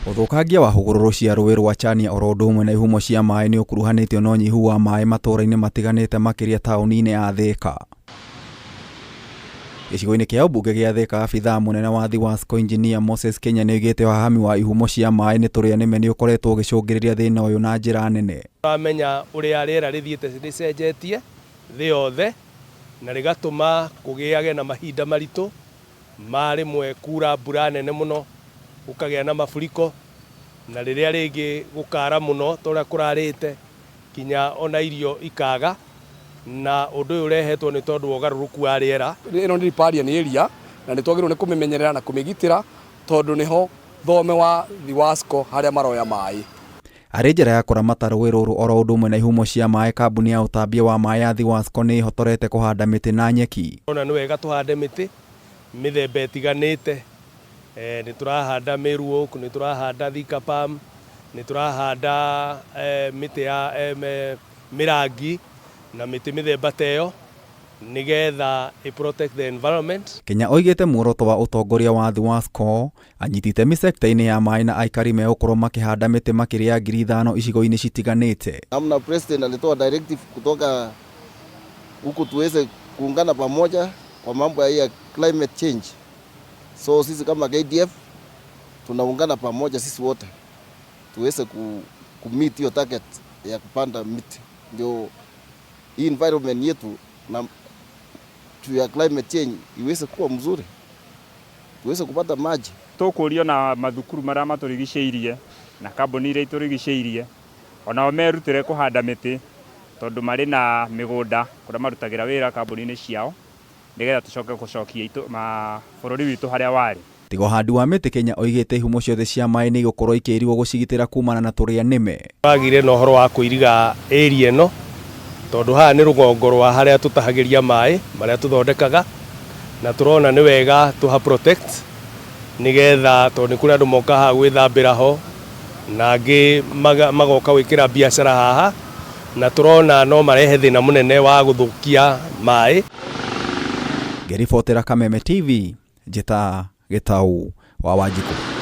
Uthukangia wa hũgũrũrũ cia rũĩ rwa Chania oro ũndũ ũmwe na ihumo cia maĩ nĩ ũkuruhanĩtio na ũnyihu wa maĩ matũũra-inĩ matiganĩte makĩria taũni-inĩ ya Thika. Gĩcigo-inĩ kĩa ũmbunge gĩa Thika, abithaa mũnene wa THIWASCO Engineer Moses Kenya nĩoigĩte wahami wa ihumo cia maĩ nĩ tũrĩa nĩme nĩ ũkoretwo ũgĩcũngĩrĩria thĩna ũyũ na njĩra nene. Turamenya ũrĩa rĩera rĩthiĩte rĩcenjetie thĩ yothe na rĩgatũma kũgĩage na mahinda maritũ ma rĩmwe kura mbura nene mũno gũkagĩa na mafuriko na rĩrĩa rĩngĩ gũkara mũno torĩa kũrarĩte kinya ona irio ikaga na ũndũ ũyũ ũrehetwo nĩ tondũ wa ũgarũrũku wa rĩera. Ĩno nĩ riparian area na nĩ twagĩrĩirwo nĩ kũmĩmenyerera na kũmĩgitĩra tondũ nĩho thome wa THIWASCO harĩa maroya maĩ. Arĩ njĩra ya kũramata rũĩ rũrũ oro ũndũ ũmwe na ihumo cia maĩ, kambuni ya ũtambia wa maĩ ya THIWASCO nĩ ĩhotorete kũhanda mĩtĩ na nyeki. Ona nĩ wega tũhande mĩtĩ mĩthemba ĩtiganĩte. Nĩ tũrahanda Meru Oak, nĩ tũrahanda Thika Palm, nĩ tũrahanda mĩtĩ ya Mirangi na mĩtĩ mĩthemba ta ĩyo nĩgetha protect the environment. Kenya oigĩte muoroto wa ũtongoria wa THIWASCO anyiti itemi sector-inĩ ya maĩ na aikari megũkorwo makĩhanda mĩtĩ makĩria ya 5,000 icigo-inĩ citiganĩte. Namna president alitoa directive kutoka huku tuweze kuungana pamoja kwa mambo ya climate change. So sisi kama KDF tunaungana pamoja sisi wote tuweze kumit hiyo target ya kupanda miti, ndio hii environment yetu na ya climate change iweze kuwa mzuri, tuweze kupata maji. Tukurio na mathukuru maria maturigicĩirie na kambuni iria iturigicĩirie onao merutire kuhanda miti tondu mari na migunda kuria marutagira wira kambuni-inĩ ciao nigetha tucoke gucokia bũrũri witũ harĩa warĩ. Tiga ũhandi wa mĩtĩ, Kenya oigĩte ihumo ciothe cia maĩ nĩ igũkorwo ikĩĩrirwo gũcigitĩra kumana na tũrĩa nĩme. Twagire na ũhoro wa kũiriga area ĩno tondũ haha nĩ rũgongo rwa harĩa tũtahagĩria maĩ marĩa tũthondekaga na tũrona nĩ wega tũha protect nĩgetha tondũ nĩ kũrĩ andũ moka haha gwĩthambĩra ho na angĩ magoka gwĩkĩra biacara haha na tũrona no marehe thĩna mũnene wa gũthũkia maĩ. Ngĩribotera Kameme TV, Njĩta Gĩtaũ wa Wanjikũ.